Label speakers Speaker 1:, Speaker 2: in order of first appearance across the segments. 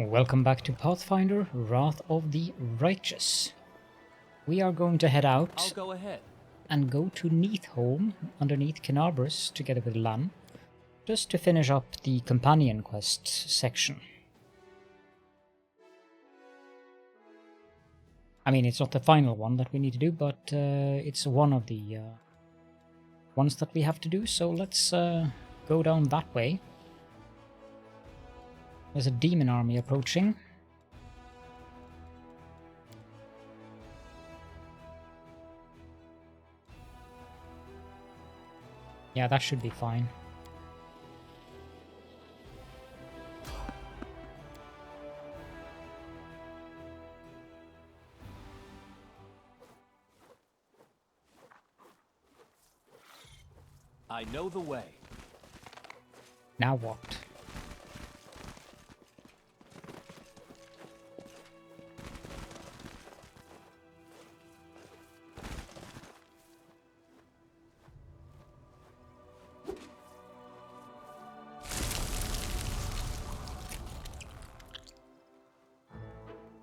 Speaker 1: Welcome back to Pathfinder Wrath of the Righteous. We are going to head out
Speaker 2: I'll go ahead.
Speaker 1: and go to Neathholm underneath Kenabres together with Lan, just to finish up the companion quest section. I mean, it's not the final one that we need to do, but it's one of the ones that we have to do, so let's go down that way. There's a demon army approaching. Yeah, that should be fine.
Speaker 2: I know the way.
Speaker 1: Now what?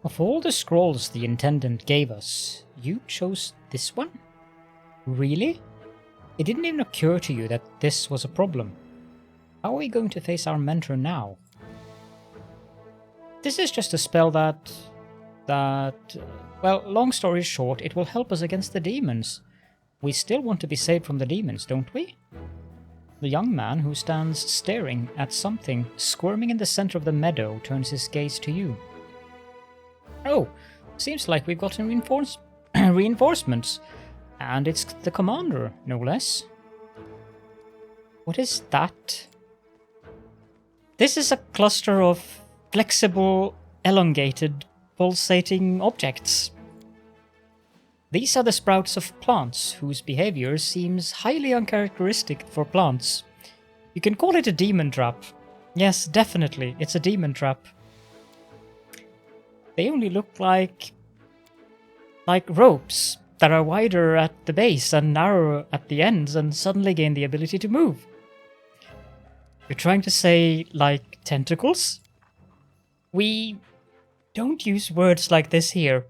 Speaker 1: Of all the scrolls the Intendant gave us, you chose this one? Really? It didn't even occur to you that this was a problem. How are we going to face our mentor now? This is just a spell that, well, long story short, it will help us against the demons. We still want to be saved from the demons, don't we? The young man who stands staring at something squirming in the center of the meadow turns his gaze to you. Oh, seems like we've gotten reinforcements. And it's the commander, no less. What is that? This is a cluster of flexible, elongated, pulsating objects. These are the sprouts of plants, whose behavior seems highly uncharacteristic for plants. You can call it a demon trap. Yes, definitely, it's a demon trap. They only look like ropes that are wider at the base and narrower at the ends and suddenly gain the ability to move. You're trying to say, like, tentacles? We don't use words like this here.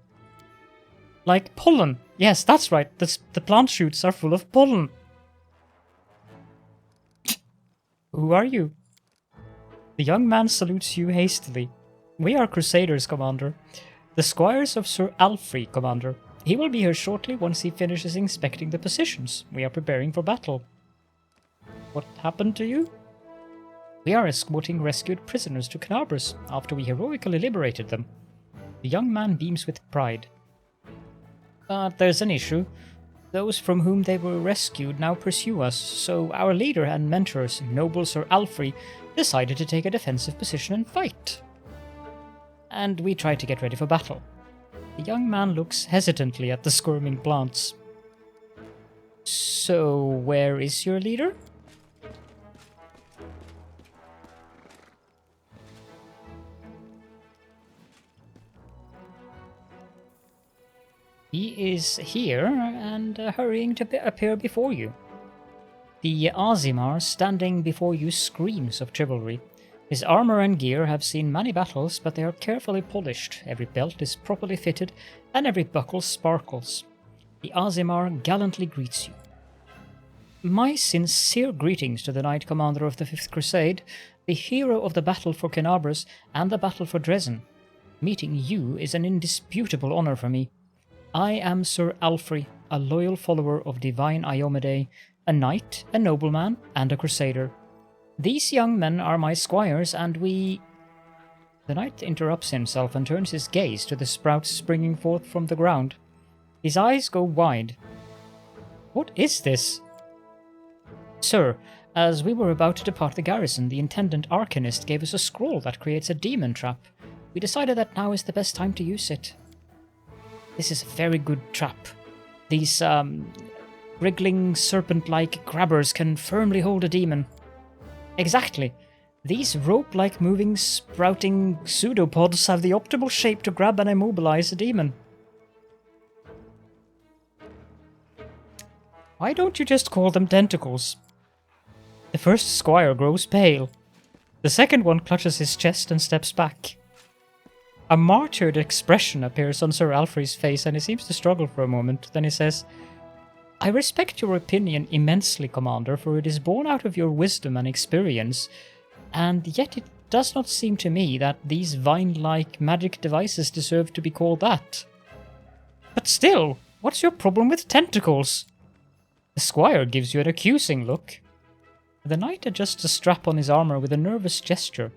Speaker 1: Like pollen. Yes, that's right. The plant shoots are full of pollen. Who are you? The young man salutes you hastily. We are crusaders, Commander. The squires of Sir Alfree, Commander. He will be here shortly once he finishes inspecting the positions. We are preparing for battle. What happened to you? We are escorting rescued prisoners to Kenabres after we heroically liberated them. The young man beams with pride. But there's an issue. Those from whom they were rescued now pursue us, so our leader and mentors, noble Sir Alfree, decided to take a defensive position and fight. And we try to get ready for battle. The young man looks hesitantly at the squirming plants. So, where is your leader? He is here and hurrying to appear before you. The Azimar standing before you screams of chivalry. His armor and gear have seen many battles, but they are carefully polished. Every belt is properly fitted, and every buckle sparkles. The Azimar gallantly greets you. My sincere greetings to the Knight Commander of the 5th Crusade, the hero of the battle for Kenabres and the battle for Dresden. Meeting you is an indisputable honor for me. I am Sir Alfree, a loyal follower of Divine Iomade, a knight, a nobleman, and a crusader. These young men are my squires, and we... The knight interrupts himself and turns his gaze to the sprouts springing forth from the ground. His eyes go wide. What is this? Sir, as we were about to depart the garrison, the Intendant Arcanist gave us a scroll that creates a demon trap. We decided that now is the best time to use it. This is a very good trap. These, wriggling serpent-like grabbers can firmly hold a demon. Exactly. These rope-like moving, sprouting pseudopods have the optimal shape to grab and immobilize a demon. Why don't you just call them tentacles? The first squire grows pale. The second one clutches his chest and steps back. A martyred expression appears on Sir Alfree's face, and he seems to struggle for a moment. Then he says, I respect your opinion immensely, Commander, for it is born out of your wisdom and experience, and yet it does not seem to me that these vine-like magic devices deserve to be called that. But still, what's your problem with tentacles? The squire gives you an accusing look. The knight adjusts a strap on his armor with a nervous gesture.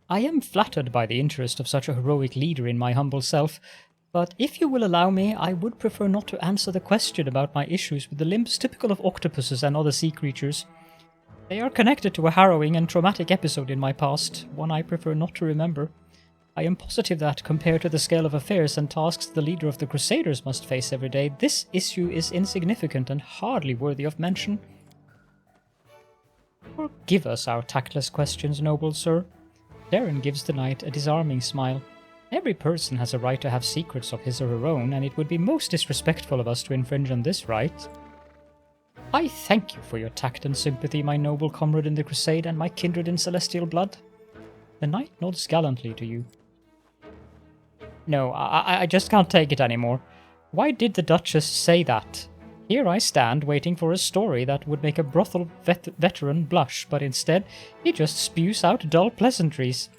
Speaker 1: I am flattered by the interest of such a heroic leader in my humble self, but if you will allow me, I would prefer not to answer the question about my issues with the limbs typical of octopuses and other sea creatures. They are connected to a harrowing and traumatic episode in my past, one I prefer not to remember. I am positive that, compared to the scale of affairs and tasks the leader of the Crusaders must face every day, this issue is insignificant and hardly worthy of mention. Forgive us our tactless questions, noble sir. Darren gives the knight a disarming smile. Every person has a right to have secrets of his or her own, and it would be most disrespectful of us to infringe on this right. I thank you for your tact and sympathy, my noble comrade in the crusade and my kindred in celestial blood. The knight nods gallantly to you. No, I just can't take it anymore. Why did the Duchess say that? Here I stand waiting for a story that would make a brothel veteran blush, but instead he just spews out dull pleasantries.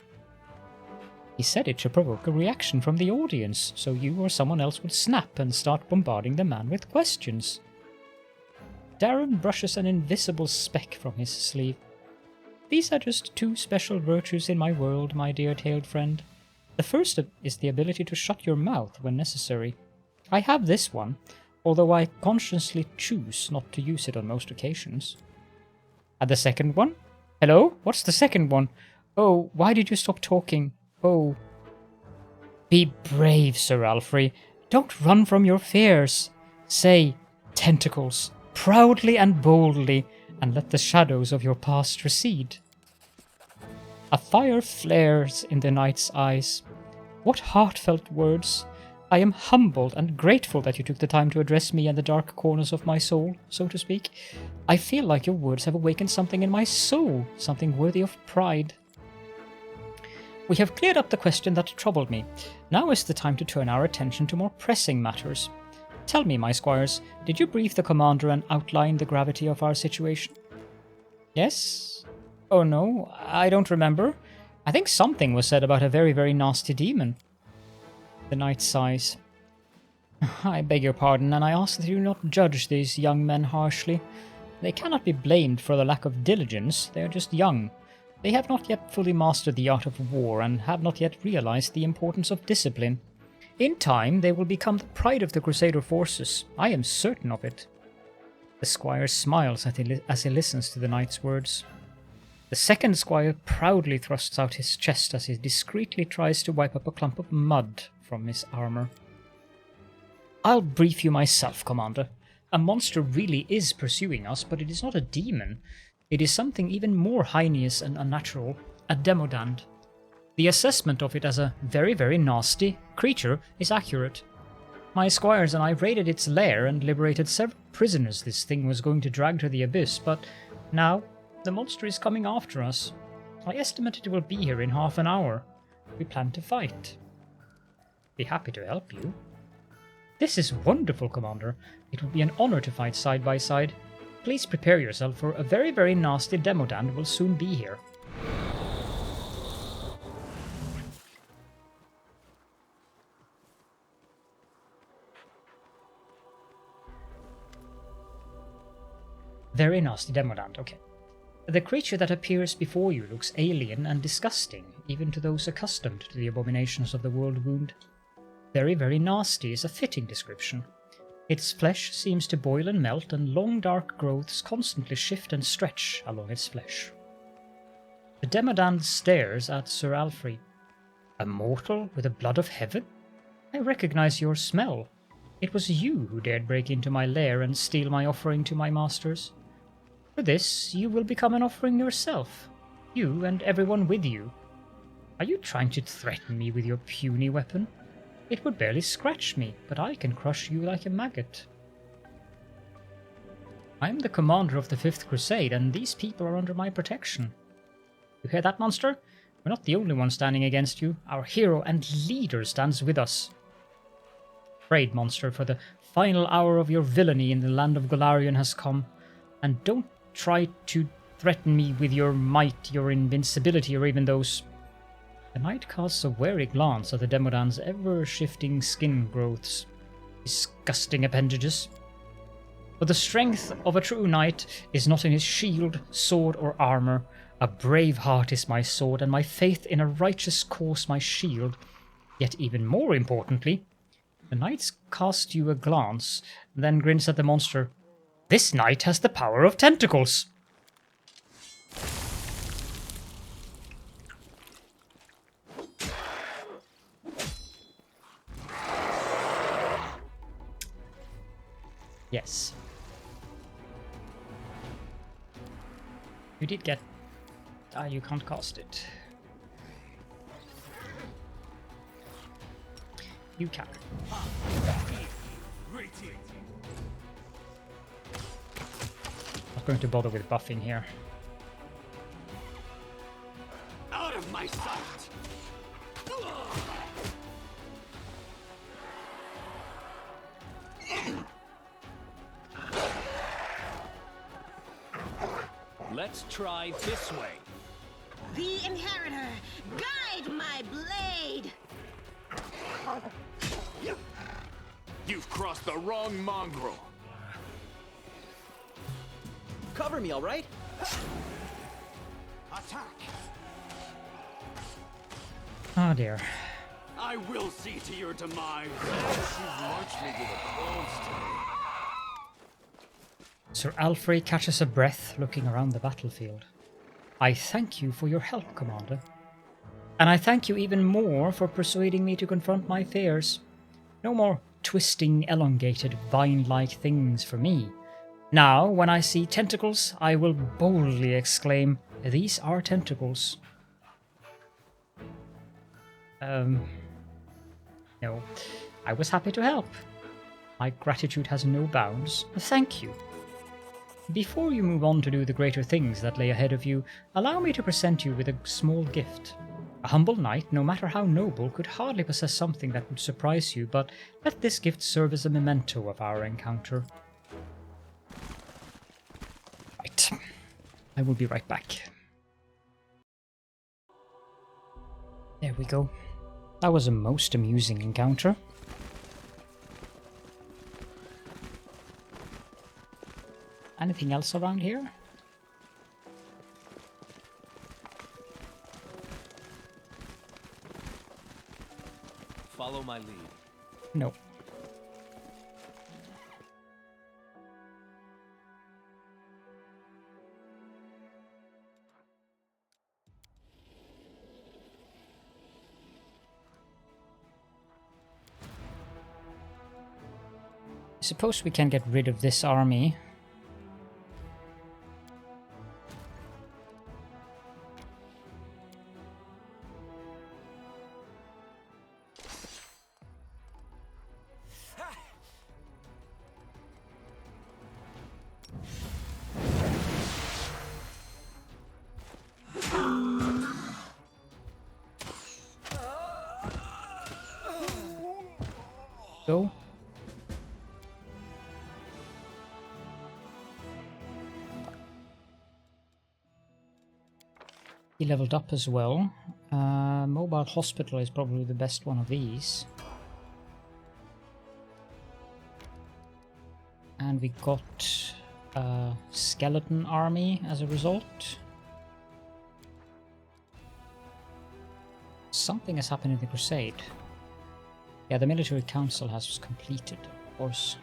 Speaker 1: He said it to provoke a reaction from the audience, so you or someone else would snap and start bombarding the man with questions. Darren brushes an invisible speck from his sleeve. These are just two special virtues in my world, my dear tailed friend. The first is the ability to shut your mouth when necessary. I have this one, although I consciously choose not to use it on most occasions. And the second one? Hello? What's the second one? Oh, why did you stop talking? Oh. Be brave, Sir Alfree. Don't run from your fears. Say, tentacles, proudly and boldly, and let the shadows of your past recede. A fire flares in the knight's eyes. What heartfelt words! I am humbled and grateful that you took the time to address me in the dark corners of my soul, so to speak. I feel like your words have awakened something in my soul, something worthy of pride. We have cleared up the question that troubled me. Now is the time to turn our attention to more pressing matters. Tell me, my squires, did you brief the commander and outline the gravity of our situation? Yes? Oh no, I don't remember. I think something was said about a very, very nasty demon. The knight sighs. I beg your pardon, and I ask that you not judge these young men harshly. They cannot be blamed for the lack of diligence, they are just young. They have not yet fully mastered the art of war, and have not yet realized the importance of discipline. In time, they will become the pride of the Crusader forces. I am certain of it. The squire smiles as he listens to the knight's words. The second squire proudly thrusts out his chest as he discreetly tries to wipe up a clump of mud from his armor. I'll brief you myself, Commander. A monster really is pursuing us, but it is not a demon. It is something even more heinous and unnatural, a demodant. The assessment of it as a very, very nasty creature is accurate. My squires and I raided its lair and liberated several prisoners this thing was going to drag to the abyss, but now the monster is coming after us. I estimate it will be here in half an hour. We plan to fight. Be happy to help you. This is wonderful, Commander. It will be an honor to fight side by side. Please prepare yourself, for a very, very nasty demodant will soon be here. Very nasty demodant, okay. The creature that appears before you looks alien and disgusting, even to those accustomed to the abominations of the Worldwound. Very, very nasty is a fitting description. Its flesh seems to boil and melt, and long dark growths constantly shift and stretch along its flesh. The demodant stares at Sir Alfree. A mortal with the blood of heaven? I recognize your smell. It was you who dared break into my lair and steal my offering to my masters. For this, you will become an offering yourself. You and everyone with you. Are you trying to threaten me with your puny weapon? It would barely scratch me, but I can crush you like a maggot. I am the commander of the 5th Crusade, and these people are under my protection. You hear that, monster? We're not the only one standing against you. Our hero and leader stands with us. Afraid, monster, for the final hour of your villainy in the land of Golarion has come. And don't try to threaten me with your might, your invincibility, or even those... The knight casts a wary glance at the demodant's ever-shifting skin growths. Disgusting appendages. But the strength of a true knight is not in his shield, sword, or armor. A brave heart is my sword, and my faith in a righteous cause my shield. Yet even more importantly, the knight casts you a glance, then grins at the monster. This knight has the power of tentacles! Yes. You did get... you can't cast it. You can. Not going to bother with buffing here.
Speaker 2: Out of my sight! Let's try this way.
Speaker 3: The Inheritor, guide my blade!
Speaker 2: You've crossed the wrong mongrel.
Speaker 4: Cover me, all right?
Speaker 2: Attack!
Speaker 1: Oh dear.
Speaker 2: I will see to your demise. You've launched me with a close today.
Speaker 1: Sir Alfree catches a breath, looking around the battlefield. I thank you for your help, Commander. And I thank you even more for persuading me to confront my fears. No more twisting, elongated, vine-like things for me. Now, when I see tentacles, I will boldly exclaim, these are tentacles. No. I was happy to help. My gratitude has no bounds. Thank you. Before you move on to do the greater things that lay ahead of you, allow me to present you with a small gift. A humble knight, no matter how noble, could hardly possess something that would surprise you, but let this gift serve as a memento of our encounter. Right. I will be right back. There we go. That was a most amusing encounter. Anything else around here?
Speaker 4: Follow my lead.
Speaker 1: No. I suppose we can get rid of this army. Go. He leveled up as well. Mobile Hospital is probably the best one of these. And we got a skeleton army as a result. Something has happened in the crusade. Yeah, the military council has completed, of course.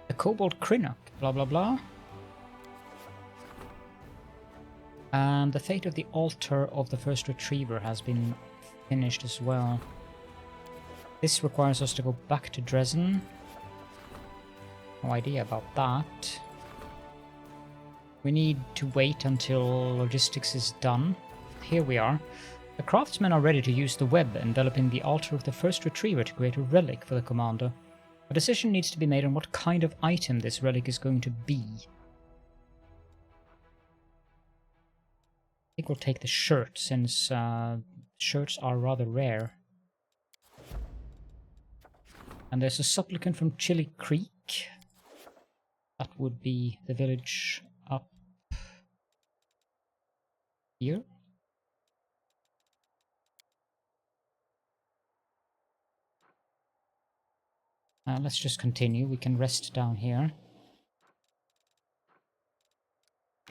Speaker 1: The Kobold Krynock, blah blah blah. And the fate of the altar of the first retriever has been finished as well. This requires us to go back to Dresden. No idea about that. We need to wait until logistics is done. Here we are. The craftsmen are ready to use the web enveloping the altar of the first retriever to create a relic for the commander. A decision needs to be made on what kind of item this relic is going to be. think we'll take the shirt, since shirts are rather rare. And there's a supplicant from Chili Creek. That would be the village up here. Let's just continue. We can rest down here.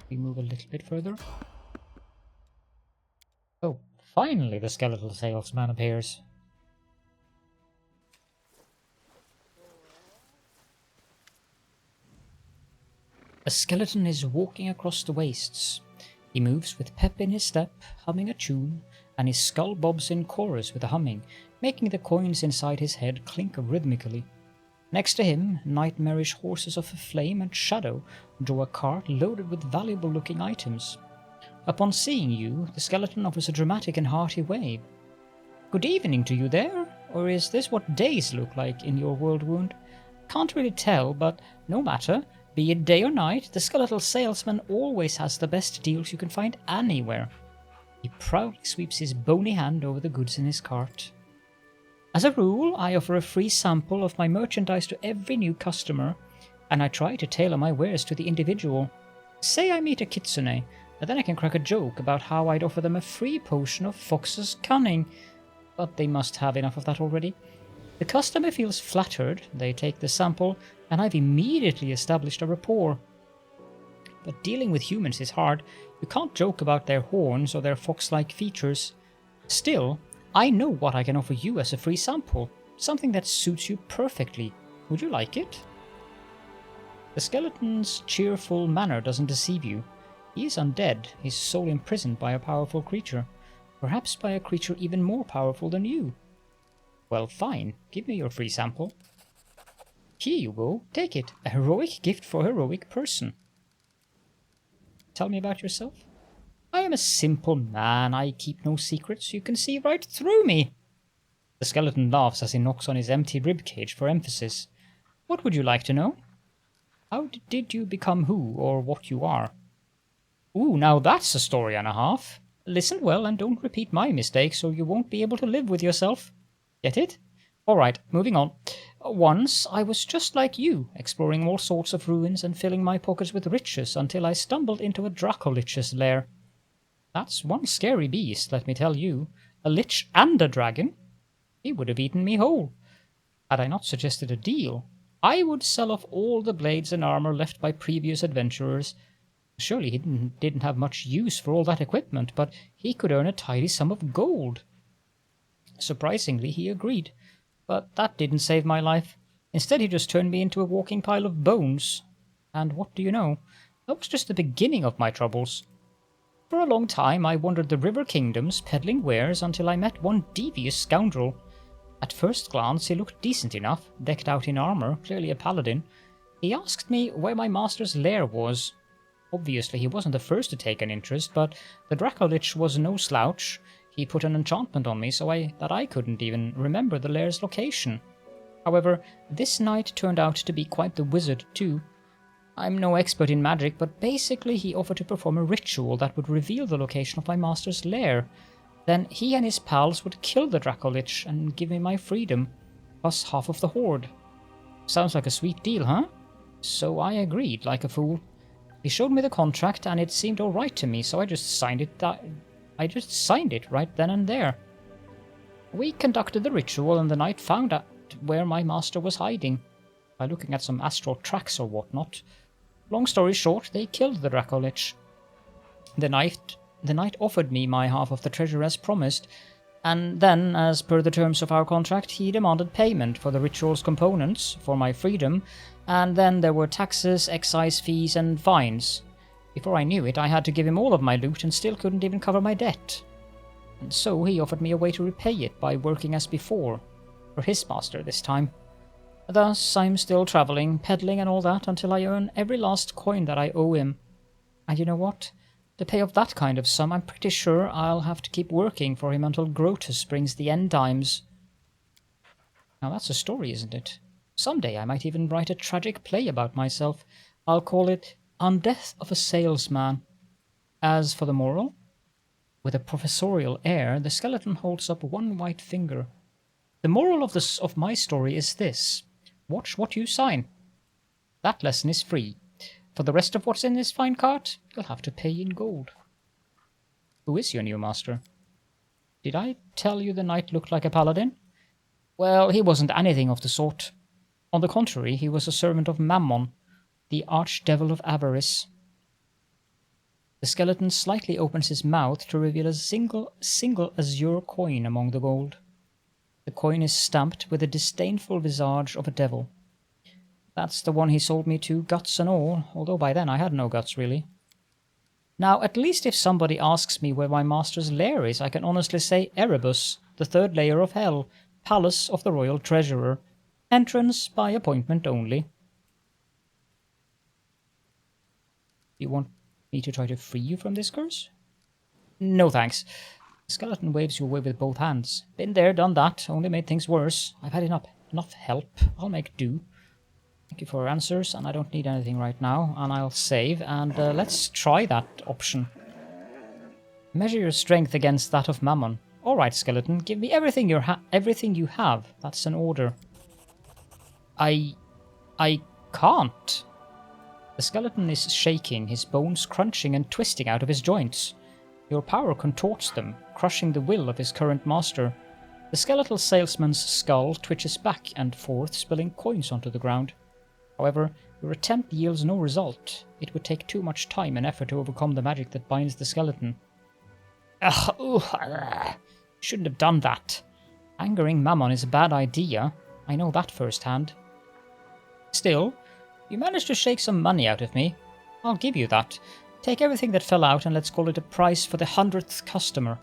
Speaker 1: We move a little bit further. Oh, finally the skeletal salesman appears. A skeleton is walking across the wastes. He moves with pep in his step, humming a tune, and his skull bobs in chorus with the humming, making the coins inside his head clink rhythmically. Next to him, nightmarish horses of flame and shadow draw a cart loaded with valuable-looking items. Upon seeing you, the skeleton offers a dramatic and hearty wave. Good evening to you there, or is this what days look like in your Worldwound? Can't really tell, but no matter. Be it day or night, the skeletal salesman always has the best deals you can find anywhere. He proudly sweeps his bony hand over the goods in his cart. As a rule, I offer a free sample of my merchandise to every new customer, and I try to tailor my wares to the individual. Say I meet a kitsune, and then I can crack a joke about how I'd offer them a free potion of Fox's cunning, but they must have enough of that already. The customer feels flattered, they take the sample, and I've immediately established a rapport. But dealing with humans is hard. You can't joke about their horns or their fox-like features. Still, I know what I can offer you as a free sample, something that suits you perfectly. Would you like it? The skeleton's cheerful manner doesn't deceive you. He is undead, his soul imprisoned by a powerful creature, perhaps by a creature even more powerful than you. Well, fine, give me your free sample. Here you go, take it, a heroic gift for a heroic person. Tell me about yourself. I am a simple man, I keep no secrets, you can see right through me. The skeleton laughs as he knocks on his empty ribcage for emphasis. What would you like to know? How did you become who, or what you are? Ooh, now that's a story and a half. Listen well and don't repeat my mistakes, or you won't be able to live with yourself. Get it? Alright, moving on. Once, I was just like you, exploring all sorts of ruins and filling my pockets with riches until I stumbled into a Dracolich's lair. That's one scary beast, let me tell you. A lich and a dragon. He would have eaten me whole. Had I not suggested a deal, I would sell off all the blades and armor left by previous adventurers. Surely he didn't have much use for all that equipment, but he could earn a tidy sum of gold. Surprisingly, he agreed, but that didn't save my life. Instead, he just turned me into a walking pile of bones. And what do you know? That was just the beginning of my troubles. For a long time, I wandered the river kingdoms, peddling wares, until I met one devious scoundrel. At first glance, he looked decent enough, decked out in armor, clearly a paladin. He asked me where my master's lair was. Obviously, he wasn't the first to take an interest, but the Dracolich was no slouch. He put an enchantment on me so that I couldn't even remember the lair's location. However, this knight turned out to be quite the wizard too. I'm no expert in magic, but basically he offered to perform a ritual that would reveal the location of my master's lair. Then he and his pals would kill the Dracolich and give me my freedom, plus half of the hoard. Sounds like a sweet deal, huh? So I agreed, like a fool. He showed me the contract and it seemed alright to me, so I just signed it right then and there. We conducted the ritual and the knight found out where my master was hiding, by looking at some astral tracks or whatnot. Long story short, they killed the Dracolich. The knight offered me my half of the treasure as promised, and then, as per the terms of our contract, he demanded payment for the ritual's components, for my freedom, and then there were taxes, excise fees, and fines. Before I knew it, I had to give him all of my loot and still couldn't even cover my debt. And so he offered me a way to repay it by working as before, for his master this time. Thus, I'm still travelling, peddling and all that until I earn every last coin that I owe him. And you know what? To pay off that kind of sum, I'm pretty sure I'll have to keep working for him until Grotus brings the end times. Now that's a story, isn't it? Someday I might even write a tragic play about myself. I'll call it On Death of a Salesman. As for the moral, With a professorial air, the skeleton holds up one white finger. The moral of my story is this. Watch what you sign. That lesson is free. For the rest of what's in this fine cart, you'll have to pay in gold. Who is your new master? Did I tell you the knight looked like a paladin? Well, he wasn't anything of the sort. On the contrary, he was a servant of Mammon, the archdevil of avarice. The skeleton slightly opens his mouth to reveal a single azure coin among the gold. The coin is stamped with the disdainful visage of a devil. That's the one he sold me to, guts and all, although by then I had no guts, really. Now, at least if somebody asks me where my master's lair is, I can honestly say Erebus, the third layer of hell, palace of the royal treasurer, entrance by appointment only. You want me to try to free you from this curse? No thanks. The skeleton waves you away with both hands. Been there, done that, only made things worse. I've had enough help. I'll make do. Thank you for your answers, and I don't need anything right now, and I'll save, and let's try that option. Measure your strength against that of Mammon. Alright, skeleton, give me everything you have. That's an order. I can't. The skeleton is shaking, his bones crunching and twisting out of his joints. Your power contorts them, crushing the will of his current master. The skeletal salesman's skull twitches back and forth, spilling coins onto the ground. However, your attempt yields no result. It would take too much time and effort to overcome the magic that binds the skeleton. Shouldn't have done that. Angering Mammon is a bad idea. I know that firsthand. Still, you managed to shake some money out of me. I'll give you that. Take everything that fell out and let's call it a price for the 100th customer.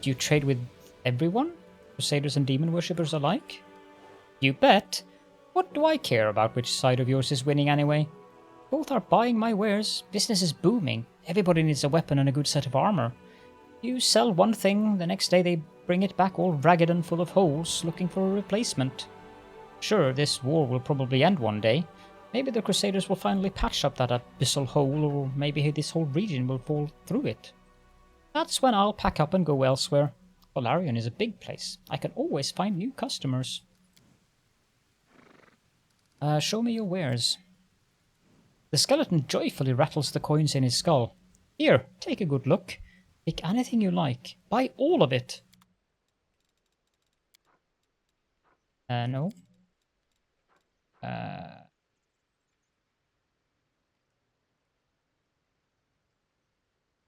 Speaker 1: Do you trade with everyone? Crusaders and demon worshippers alike? You bet. What do I care about which side of yours is winning anyway? Both are buying my wares. Business is booming. Everybody needs a weapon and a good set of armor. You sell one thing, the next day they bring it back all ragged and full of holes, looking for a replacement. Sure, this war will probably end one day. Maybe the Crusaders will finally patch up that abyssal hole, or maybe this whole region will fall through it. That's when I'll pack up and go elsewhere. Golarion is a big place. I can always find new customers. Show me your wares. The skeleton joyfully rattles the coins in his skull. Here, take a good look. Pick anything you like. Buy all of it. No.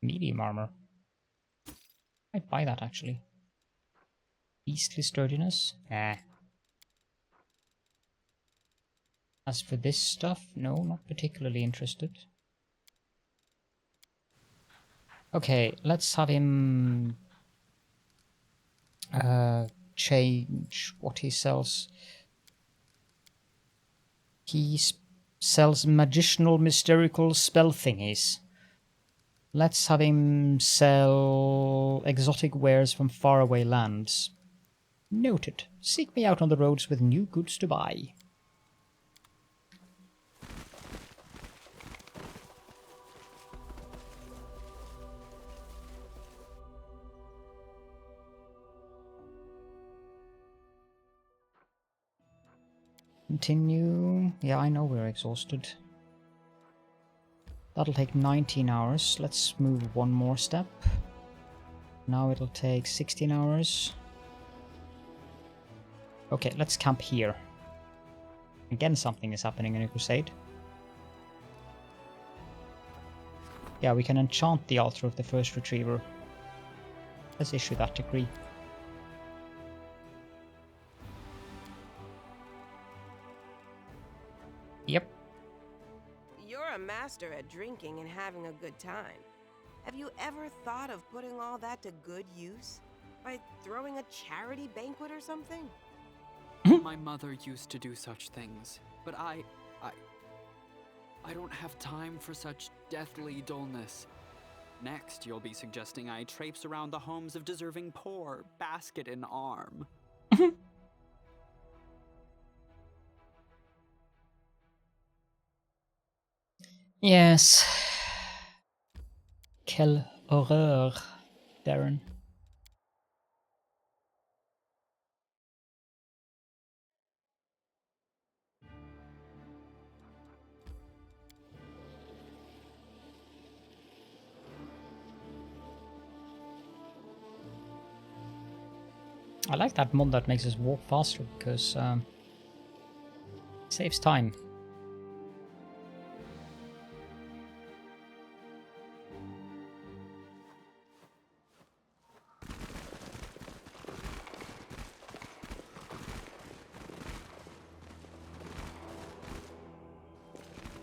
Speaker 1: Medium armor. I'd buy that, actually. Beastly sturdiness? Nah. As for this stuff, no, not particularly interested. Okay, let's have him change what he sells. He sells magical, mystical spell thingies. Let's have him sell exotic wares from faraway lands. Noted. Seek me out on the roads with new goods to buy. Continue. Yeah, I know we're exhausted. That'll take 19 hours. Let's move one more step. Now it'll take 16 hours. Okay, let's camp here. Again, something is happening in a crusade. Yeah, we can enchant the altar of the first retriever. Let's issue that decree. Yep.
Speaker 5: You're a master at drinking and having a good time. Have you ever thought of putting all that to good use? By throwing a charity banquet or something?
Speaker 6: My mother used to do such things, but I don't have time for such deathly dullness. Next, you'll be suggesting I traipse around the homes of deserving poor, basket in arm.
Speaker 1: Yes. Kill Horreur, Darren. I like that mod that makes us walk faster because it saves time.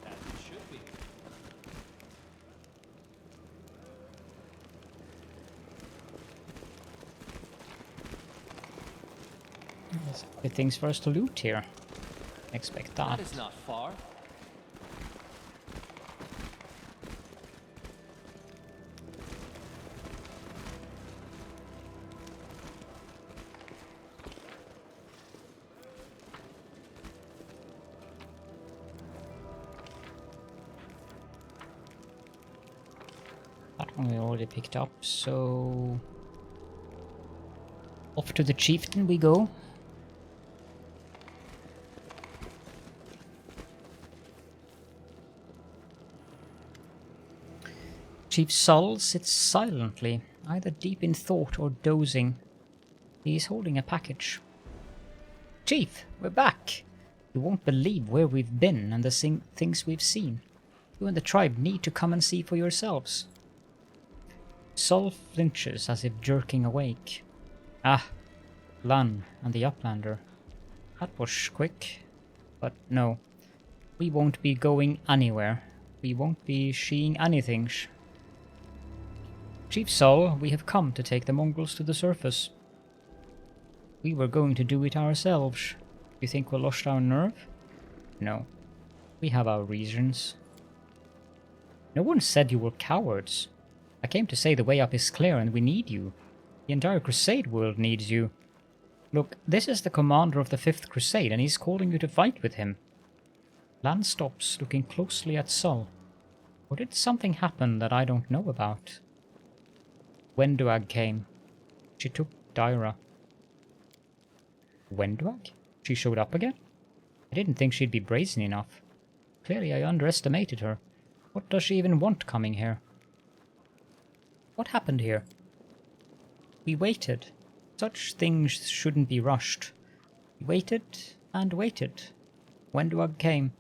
Speaker 4: As it should be.
Speaker 1: There's good things for us to loot here. Expect that.
Speaker 4: That is not far.
Speaker 1: That one we already picked up, so off to the chieftain we go. Chief Sol sits silently, either deep in thought or dozing. He is holding a package. Chief, we're back! You won't believe where we've been and the things we've seen. You and the tribe need to come and see for yourselves. Sol flinches as if jerking awake. Ah, Lan and the Uplander. That was quick. But no, we won't be going anywhere. We won't be seeing anything. Chief Sol, we have come to take the mongrels to the surface. We were going to do it ourselves. You think we lost our nerve? No. We have our reasons. No one said you were cowards. I came to say the way up is clear and we need you. The entire crusade world needs you. Look, this is the commander of the 5th crusade and he's calling you to fight with him. Lan stops, looking closely at Sol. Or did something happen that I don't know about? Wenduag came. She took Dyra. Wenduag? She showed up again? I didn't think she'd be brazen enough. Clearly I underestimated her. What does she even want coming here? What happened here? We waited. Such things shouldn't be rushed. We waited and waited. Wenduag came.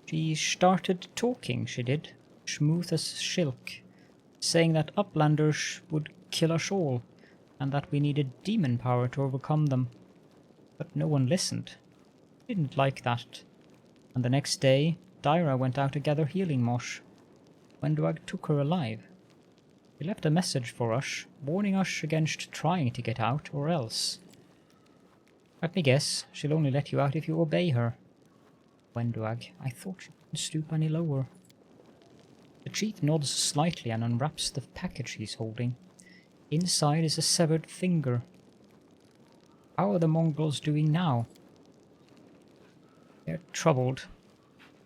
Speaker 1: She started talking, she did. Smooth as silk. Saying that Uplanders would kill us all, and that we needed demon power to overcome them. But no one listened. Didn't like that. And the next day, Dyra went out to gather healing mosh. Wenduag took her alive. He left a message for us, warning us against trying to get out, or else. Let me guess, she'll only let you out if you obey her. Wenduag, I thought she couldn't stoop any lower. The chief nods slightly and unwraps the package he's holding. Inside is a severed finger. How are the mongrels doing now? They're troubled.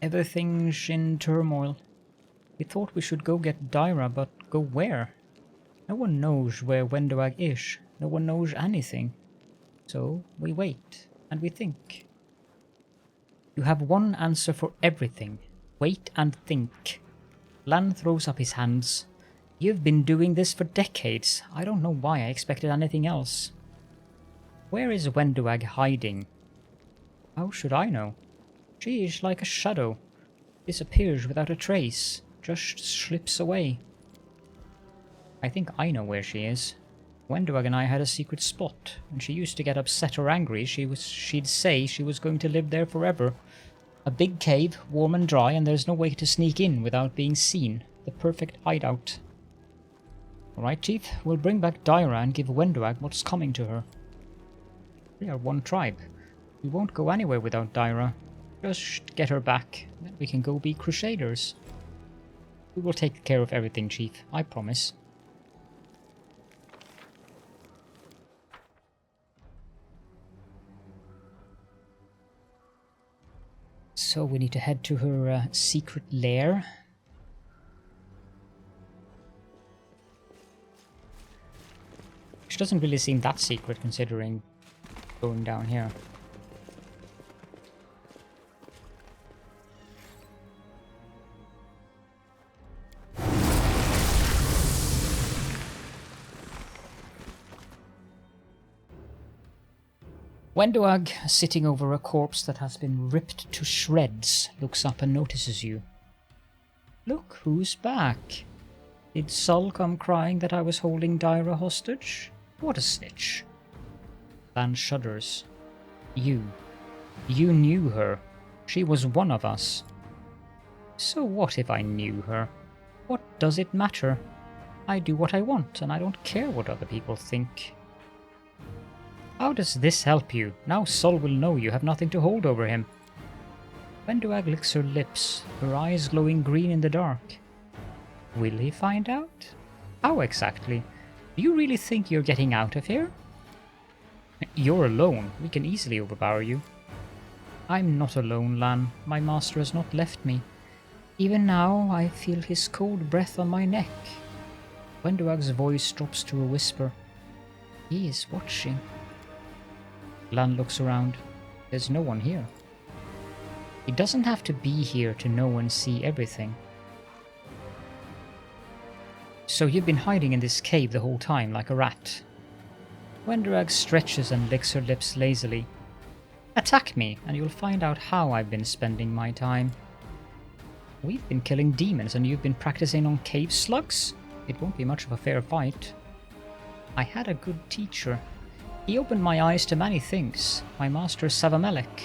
Speaker 1: Everything's in turmoil. We thought we should go get Dyra, but go where? No one knows where Wenduag is. No one knows anything. So we wait, and we think. You have one answer for everything. Wait and think. Lan throws up his hands. You've been doing this for decades. I don't know why I expected anything else. Where is Wenduag hiding? How should I know? She is like a shadow. Disappears without a trace. Just slips away. I think I know where she is. Wenduag and I had a secret spot. When she used to get upset or angry, she'd say she was going to live there forever. A big cave, warm and dry, and there's no way to sneak in without being seen. The perfect hideout. Alright, Chief, we'll bring back Dyra and give Wenduag what's coming to her. We are one tribe. We won't go anywhere without Dyra. Just get her back, then we can go be crusaders. We will take care of everything, Chief, I promise. So we need to head to her secret lair. Which doesn't really seem that secret considering going down here. Wenduag, sitting over a corpse that has been ripped to shreds, looks up and notices you. Look who's back. Did Sol come crying that I was holding Dyra hostage? What a snitch. Lan shudders. You knew her. She was one of us. So what if I knew her? What does it matter? I do what I want, and I don't care what other people think. How does this help you? Now Sol will know you have nothing to hold over him. Wenduag licks her lips, her eyes glowing green in the dark. Will he find out? How exactly? Do you really think you're getting out of here? You're alone. We can easily overpower you. I'm not alone, Lan. My master has not left me. Even now, I feel his cold breath on my neck. Wenduag's voice drops to a whisper. He is watching. Lan looks around. There's no one here. He doesn't have to be here to know and see everything. So you've been hiding in this cave the whole time, like a rat. Wenduag stretches and licks her lips lazily. Attack me, and you'll find out how I've been spending my time. We've been killing demons, and you've been practicing on cave slugs? It won't be much of a fair fight. I had a good teacher. He opened my eyes to many things. My master Savamelek.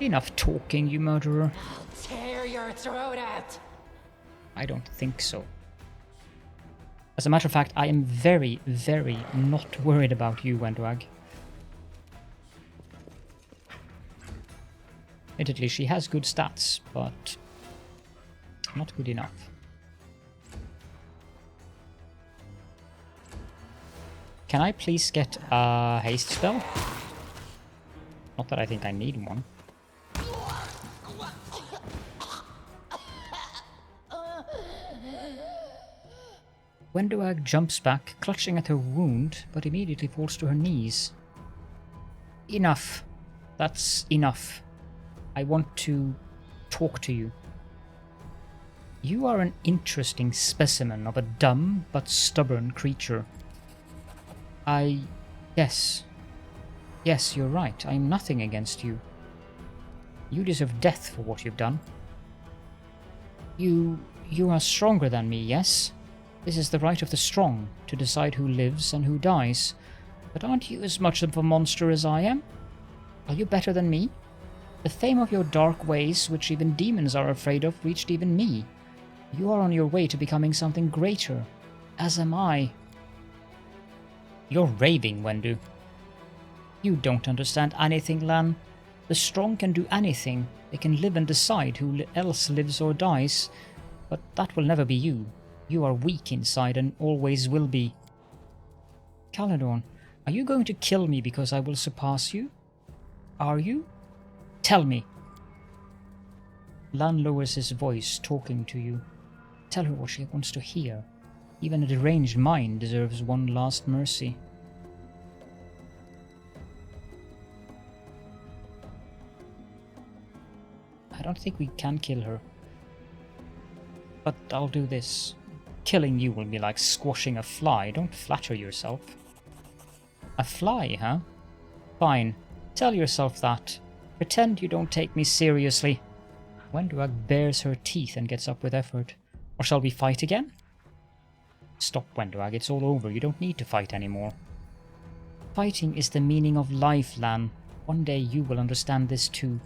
Speaker 1: Enough talking, you murderer.
Speaker 3: I'll tear your throat out.
Speaker 1: I don't think so. As a matter of fact, I am very, very not worried about you, Wenduag. Admittedly, she has good stats, but not good enough. Can I please get a haste spell? Not that I think I need one. Wenduag jumps back, clutching at her wound, but immediately falls to her knees. Enough. That's enough. I want to talk to you. You are an interesting specimen of a dumb but stubborn creature. Yes, you're right. I am nothing against you. You deserve death for what you've done. You are stronger than me, yes? This is the right of the strong, to decide who lives and who dies. But aren't you as much of a monster as I am? Are you better than me? The fame of your dark ways, which even demons are afraid of, reached even me. You are on your way to becoming something greater. As am I. You're raving, Wendu. You don't understand anything, Lan. The strong can do anything. They can live and decide who else lives or dies. But that will never be you. You are weak inside and always will be. Caledon, are you going to kill me because I will surpass you? Are you? Tell me. Lan lowers his voice, talking to you. Tell her what she wants to hear. Even a deranged mind deserves one last mercy. I don't think we can kill her. But I'll do this. Killing you will be like squashing a fly. Don't flatter yourself. A fly, huh? Fine. Tell yourself that. Pretend you don't take me seriously. Wenduag bares her teeth and gets up with effort. Or shall we fight again? Stop, Wenduag. It's all over. You don't need to fight anymore. Fighting is the meaning of life, Lan. One day you will understand this too.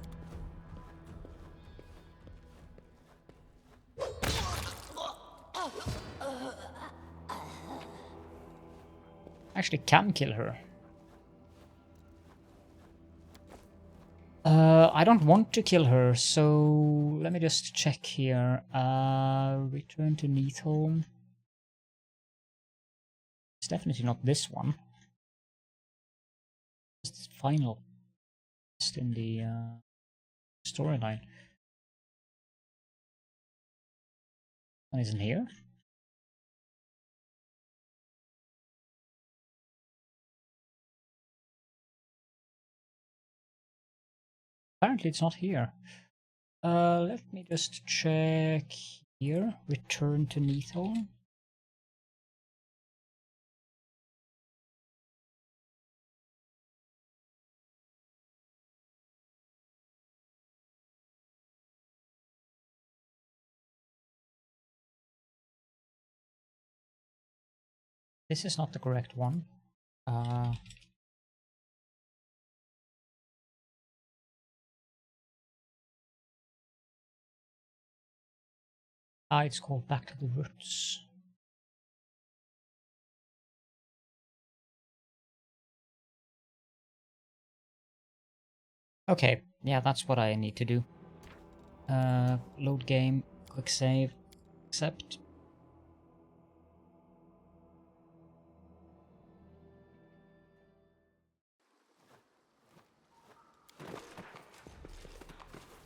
Speaker 1: Actually can kill her. I don't want to kill her, so let me just check here. Return to Neathholm. It's definitely not this one. It's the final. Just in the storyline. One isn't here. apparently it's not here. Let me just check here. Return to Neathholm. This is not the correct one. It's called Back to the Roots. Okay, yeah, that's what I need to do. Load game, quick save, accept.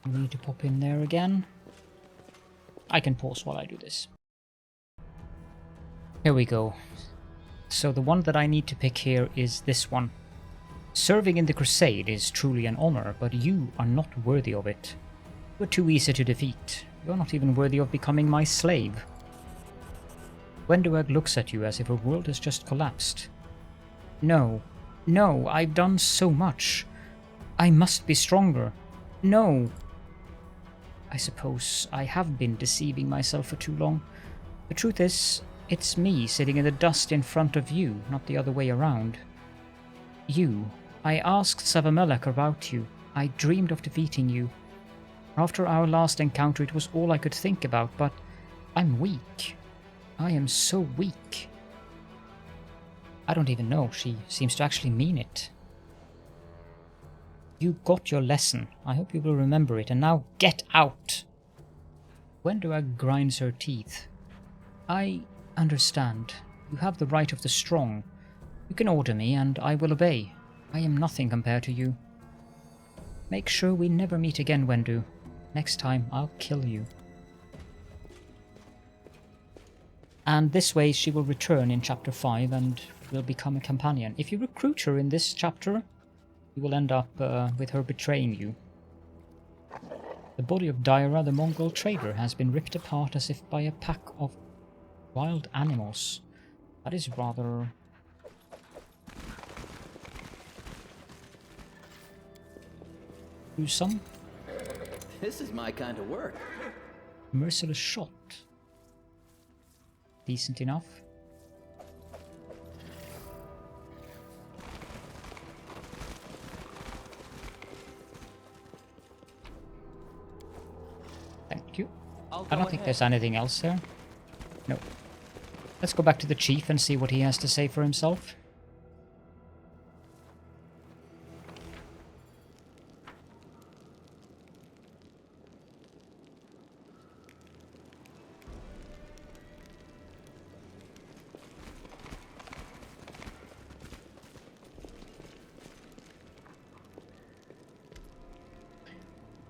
Speaker 1: We need to pop in there again. I can pause while I do this. Here we go. So the one that I need to pick here is this one. Serving in the crusade is truly an honor, but you are not worthy of it. You're too easy to defeat. You're not even worthy of becoming my slave. Wenduag looks at you as if her world has just collapsed. No, no, I've done so much. I must be stronger. No. I suppose I have been deceiving myself for too long. The truth is, it's me sitting in the dust in front of you, not the other way around. You. I asked Savamelech about you. I dreamed of defeating you. After our last encounter, it was all I could think about, but I'm weak. I am so weak. I don't even know. She seems to actually mean it. You got your lesson. I hope you will remember it, and now get out! Wenduag grinds her teeth. I understand. You have the right of the strong. You can order me, and I will obey. I am nothing compared to you. Make sure we never meet again, Wendu. Next time, I'll kill you. And this way she will return in chapter 5 and will become a companion. If you recruit her in this chapter, you will end up with her betraying you. The body of Daira, the mongrel trader, has been ripped apart as if by a pack of wild animals. That is rather... gruesome.
Speaker 7: This is my kind of work.
Speaker 1: Merciless shot. Decent enough. Thank you. I don't think there's anything else there. No. Let's go back to the chief and see what he has to say for himself.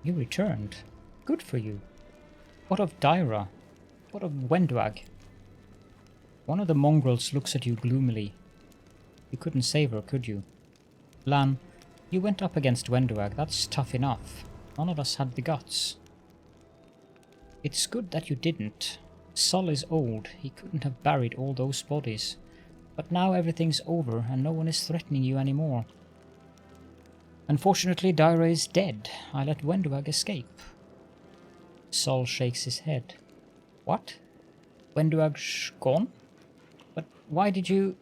Speaker 1: You returned. Good for you. What of Daira? What of Wenduag? One of the mongrels looks at you gloomily. You couldn't save her, could you? Lan, you went up against Wenduag. That's tough enough. None of us had the guts. It's good that you didn't. Sol is old. He couldn't have buried all those bodies. But now everything's over and no one is threatening you anymore. Unfortunately, Daira is dead. I let Wenduag escape. Sol shakes his head. What? Wenduag's gone? But why did you...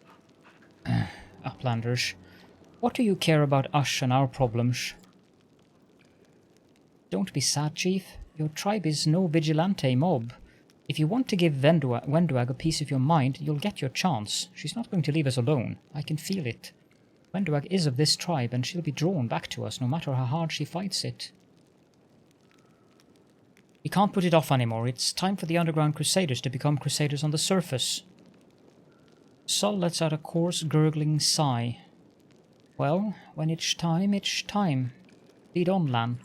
Speaker 1: Uplanders. What do you care about us and our problems? Don't be sad, Chief. Your tribe is no vigilante mob. If you want to give Wenduag a piece of your mind, you'll get your chance. She's not going to leave us alone. I can feel it. Wenduag is of this tribe, and she'll be drawn back to us, no matter how hard she fights it. We can't put it off anymore. It's time for the underground crusaders to become crusaders on the surface. Sol lets out a coarse, gurgling sigh. Well, when it's time, it's time. Lead on, Lan.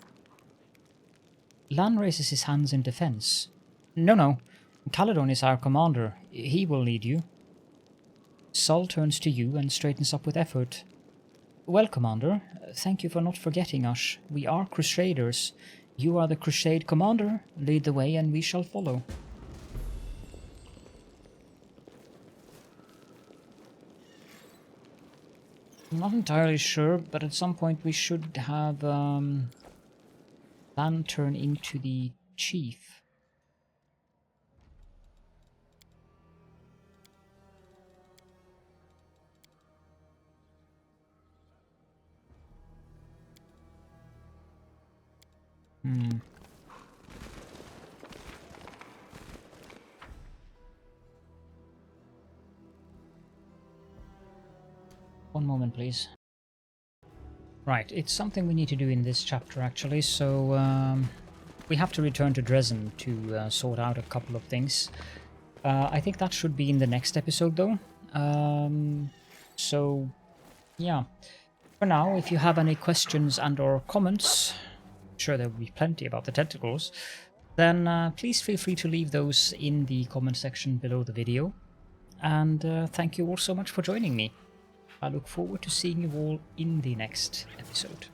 Speaker 1: Lan raises his hands in defense. No. Caledon is our commander. He will lead you. Sol turns to you and straightens up with effort. Well, Commander, thank you for not forgetting us. We are crusaders. You are the crusade commander. Lead the way and we shall follow. I'm not entirely sure, but at some point we should have lantern into the chief. One moment, please. Right, it's something we need to do in this chapter, actually, so we have to return to Dresden to sort out a couple of things. I think that should be in the next episode, though. So, yeah. For now, if you have any questions and or comments, I'm sure there will be plenty about the tentacles, then please feel free to leave those in the comment section below the video. And thank you all so much for joining me. I look forward to seeing you all in the next episode.